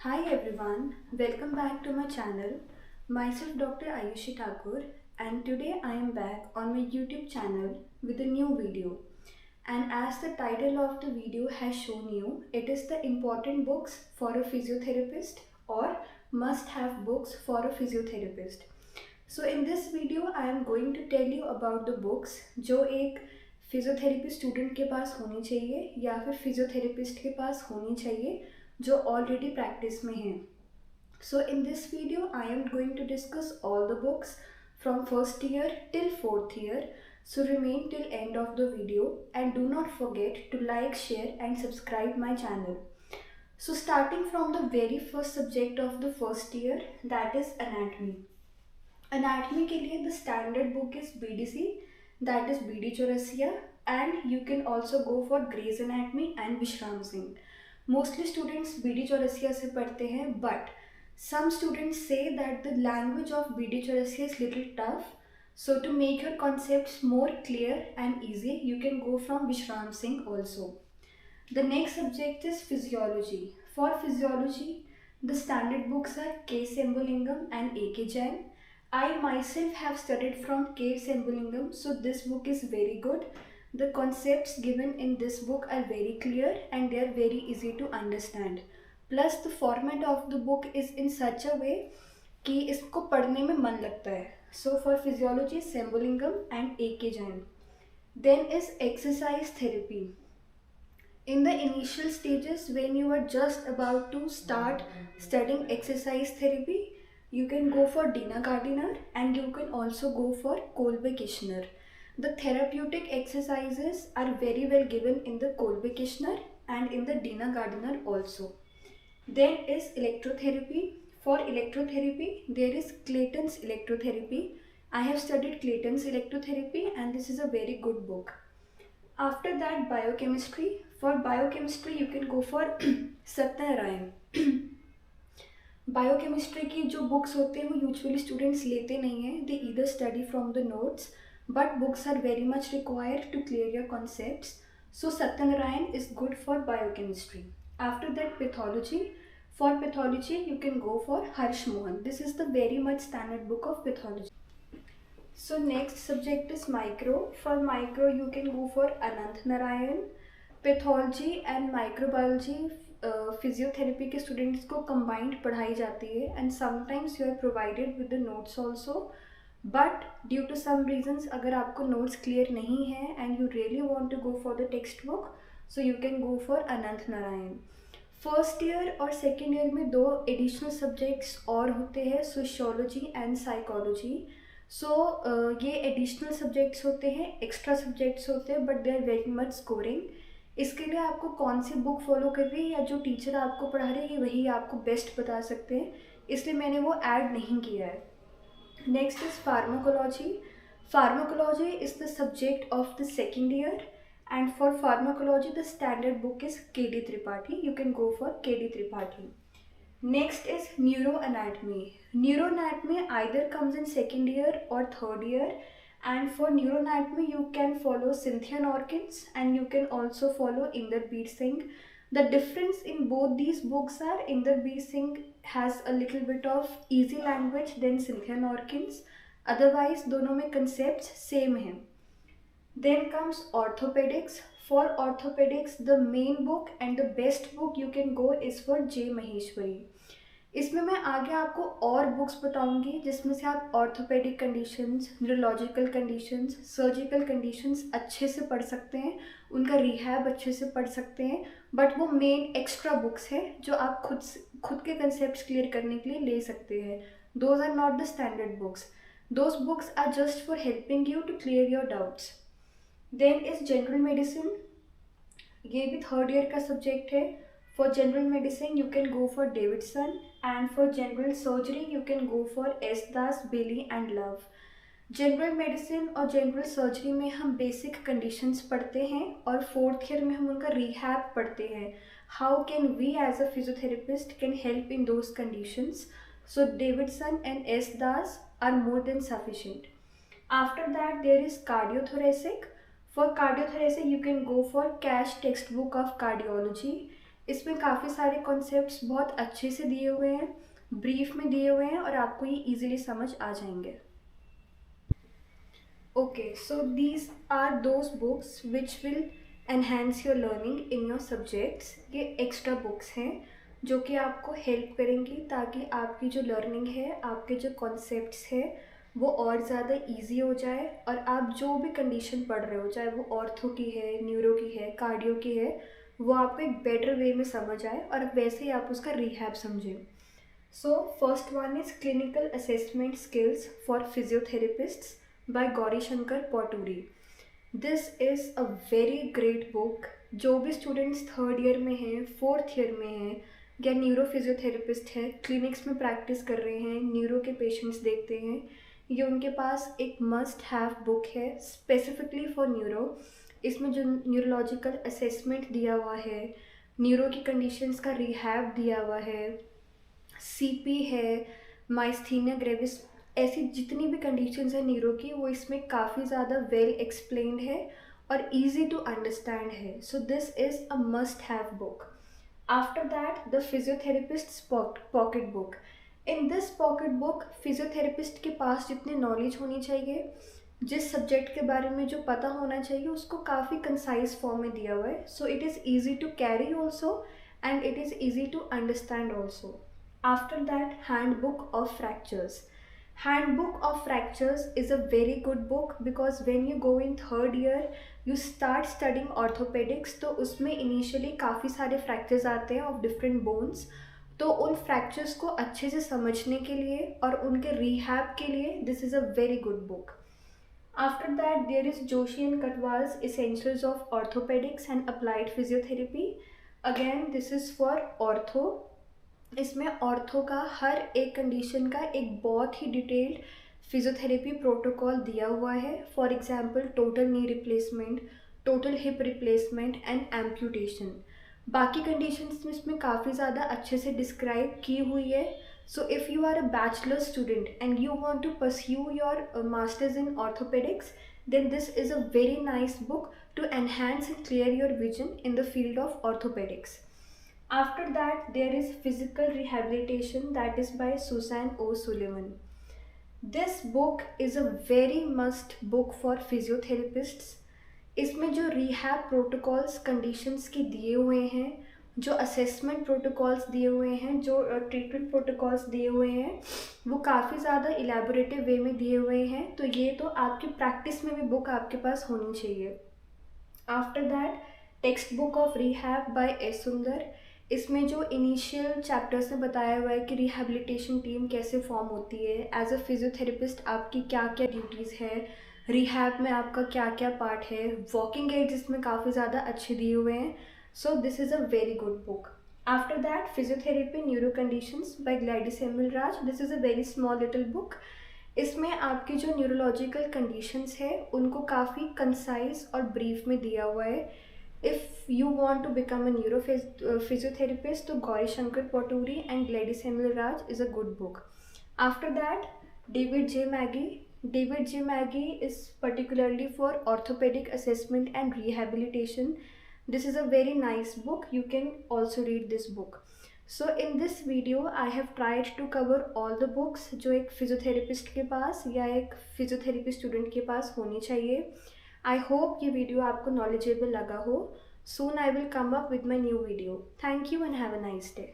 Hi everyone, welcome back to my channel. Myself Dr. Ayushi Thakur, and today I am back on my YouTube channel with a new video. And as the title of the video has shown you, it is the important books for a physiotherapist or must have books for a physiotherapist. So in this video I am going to tell you about the books जो एक physiotherapy student के पास होनी चाहिए या फिर physiotherapist के पास होनी चाहिए जो ऑलरेडी प्रैक्टिस में हैं. So in this video I am going to discuss all the books from first year till fourth year. So remain till end of the video and do not forget to like, share and subscribe my channel. So starting from the very first subject of the first year, that is anatomy. Anatomy के लिए the standard book is BDC, that is BD Chaurasia, and you can also go for Grey's Anatomy and Vishram Singh. Mostly students BD Chaurasia से पढ़ते हैं, but some students say that the language of BD Chaurasia is little tough. So to make your concepts more clear and easy, you can go from Vishram Singh also. The next subject is physiology. For physiology, the standard books are K. Sembolingam and A. K. Jain. I myself have studied from K. Sembolingam, so this book is very good. The concepts given in this book are very clear and they are very easy to understand. Plus the format of the book is in such a way कि इसको पढ़ने में मन लगता है. So for physiology, Sembolingam and A. K. Jain. Then is exercise therapy. In the initial stages, when you are just about to start studying exercise therapy, you can go for Dina Gardiner and you can also go for Kolbe-Kirchner. The therapeutic exercises are very well given in the Kolbe-Kirchner and in the Dina Gardiner also. Then is electrotherapy. For electrotherapy, there is Clayton's electrotherapy. I have studied Clayton's electrotherapy and this is a very good book. After that, biochemistry. For biochemistry, you can go for Satyanarayan. Biochemistry की जो books होते हैं वो usually students लेते नहीं हैं. They either study from the notes, but books are very much required to clear your concepts. So Satyanarayan is good for biochemistry. After that pathology. For pathology you can go for Harsh Mohan. This is the very much standard book of pathology. So next subject is micro. For micro you can go for Anant Narayan. Pathology and microbiology physiotherapy के students को combined पढ़ाई जाती है and sometimes you are provided with the notes also. But due to some reasons अगर आपको notes clear नहीं है and you really want to go for the text book, so you can go for Anant Narayan. First year और second year में दो additional subjects और होते हैं, सोशियोलॉजी एंड साइकोलॉजी. सो ये एडिशनल सब्जेक्ट्स होते हैं, एक्स्ट्रा सब्जेक्ट्स होते हैं, but they are very much scoring. इसके लिए आपको कौन सी बुक फॉलो कर रही है या जो टीचर आपको पढ़ा रहे हैं वही आपको बेस्ट बता सकते हैं, इसलिए मैंने वो ऐड नहीं किया है. Next is pharmacology. Pharmacology is the subject of the second year and for pharmacology the standard book is KD. Tripathi. You can go for KD. Tripathi. Next is neuroanatomy. Neuroanatomy either comes in second year or third year. And for neuroanatomy, you can follow Cynthia Norkins and you can also follow Inderbeer Singh. The difference in both these books are Inderbeer Singh has a little bit of easy language than Cynthia Norkins. Otherwise, दोनों में concepts same हैं. Then comes orthopedics. For orthopedics, the main book and the best book you can go is for J. Maheshwari. इसमें मैं आगे आपको और books बताऊंगी जिसमें से आप orthopaedic conditions, neurological conditions, surgical conditions अच्छे से पढ़ सकते हैं, उनका रिहैब अच्छे से पढ़ सकते हैं. बट वो मेन एक्स्ट्रा बुक्स हैं जो आप खुद के कंसेप्ट क्लियर करने के लिए ले सकते हैं. Those are not the standard books. Those books are just for helping you to clear your doubts. Then is general medicine. ये भी थर्ड ईयर का सब्जेक्ट है. For general medicine, you can go for Davidson, and for general surgery, you can go for S. Das, Bailey and Love. General medicine और general surgery में हम basic conditions पढ़ते हैं और फोर्थ ईयर में हम उनका रिहैब पढ़ते हैं. How can we as a physiotherapist can help in those conditions. So Davidson and S Das are more than sufficient. After that there is cardiothoracic. For cardiothoracic, you can go for Cash textbook of cardiology. इसमें काफ़ी सारे concepts बहुत अच्छे से दिए हुए हैं, brief में दिए हुए हैं और आपको ये इजीली समझ आ जाएंगे। Okay, so these are those books which will enhance your learning in your subjects. ये extra books हैं जो कि आपको help करेंगी ताकि आपकी जो learning है, आपके जो concepts है वो और ज़्यादा easy हो जाए और आप जो भी condition पढ़ रहे हो, चाहे वो ऑर्थो की है, न्यूरो की है, कार्डियो की है, वो आपको एक better way में समझ आए और वैसे ही आप उसका rehab समझें। So first one is Clinical Assessment Skills for Physiotherapists by Gauri Shankar Poturi. This is a very great book। जो भी स्टूडेंट्स थर्ड ईयर में हैं, फोर्थ ईयर में हैं या न्यूरो फिजियोथेरेपिस्ट है, क्लिनिक्स में प्रैक्टिस कर रहे हैं, न्यूरो के पेशेंट्स देखते हैं, ये उनके पास एक मस्ट हैव बुक है स्पेसिफिकली फॉर न्यूरो। इसमें जो न्यूरोलॉजिकल असेसमेंट दिया हुआ है, न्यूरो की कंडीशंस का रिहैब दिया हुआ है, सीपी है, माइस्थीनिया ग्रेविस, ऐसी जितनी भी कंडीशंस हैं न्यूरो की वो इसमें काफ़ी ज़्यादा वेल एक्सप्लेन्ड है और इजी टू अंडरस्टैंड है। सो this is a must have book. After that the physiotherapist pocket book. In this pocket book physiotherapist के पास जितनी नॉलेज होनी चाहिए, जिस सब्जेक्ट के बारे में जो पता होना चाहिए, उसको काफ़ी कंसाइज फॉर्म में दिया हुआ है। So it is easy to carry also and it is easy to understand also. After that, Handbook of Fractures. Handbook of Fractures is a very good book because when you go in third year, you start studying orthopedics, तो उसमें initially काफ़ी सारे fractures आते हैं of different bones। तो उन fractures को अच्छे से समझने के लिए और उनके rehab के लिए this is a very good book. After that, there is Joshi and Katwal's Essentials of Orthopedics and Applied Physiotherapy. Again, this is for ortho। इसमें ऑर्थो का हर एक कंडीशन का एक बहुत ही डिटेल्ड फिजियोथेरेपी प्रोटोकॉल दिया हुआ है। For example total knee replacement, total hip replacement and amputation. बाकी कंडीशंस में इसमें काफ़ी ज़्यादा अच्छे से डिस्क्राइब की हुई है। So if you are a bachelor student and you want to pursue your masters in orthopedics, then this is a very nice book to enhance and clear your vision in the field of orthopedics. After that, there is Physical Rehabilitation, that is by Susan O'Sullivan. This book is a very must book for physiotherapists। इसमें जो rehab protocols conditions के दिए हुए हैं, जो assessment protocols दिए हुए हैं, जो ट्रीटमेंट प्रोटोकॉल्स दिए हुए हैं, वो काफ़ी ज़्यादा इलेबोरेटिव वे में दिए हुए हैं। तो ये तो आपकी प्रैक्टिस में भी बुक आपके पास होनी चाहिए। After that, text book of rehab by S सुंदर। इसमें जो इनिशियल चैप्टर्स में बताया हुआ है कि रिहैबिलिटेशन टीम कैसे फॉर्म होती है, एज अ फिजियोथेरेपिस्ट आपकी क्या क्या ड्यूटीज़ है, रिहैब में आपका क्या क्या पार्ट है, वॉकिंग एड्स इसमें काफ़ी ज़्यादा अच्छे दिए हुए हैं। So this is a very good book. After that, physiotherapy neuro conditions by Gladys Emil Raj. This is a very small little book. इसमें आपकी जो न्यूरोलॉजिकल कंडीशंस है उनको काफ़ी कंसाइज और ब्रीफ में दिया हुआ है। If you want to become a physiotherapist, तो Gauri Shankar पोटूरी and Gladys Emil Raj is a good book. After that, David J. Maggie. David J. Maggie is particularly for orthopedic assessment and rehabilitation. This is a very nice book. You can also read this book. So in this video, I have tried to cover all the books जो एक physiotherapist के पास या एक physiotherapy student के पास होनी चाहिए। I hope ये वीडियो आपको नॉलेजेबल लगा हो। Soon I will come up with my new video. Thank you and have a nice day.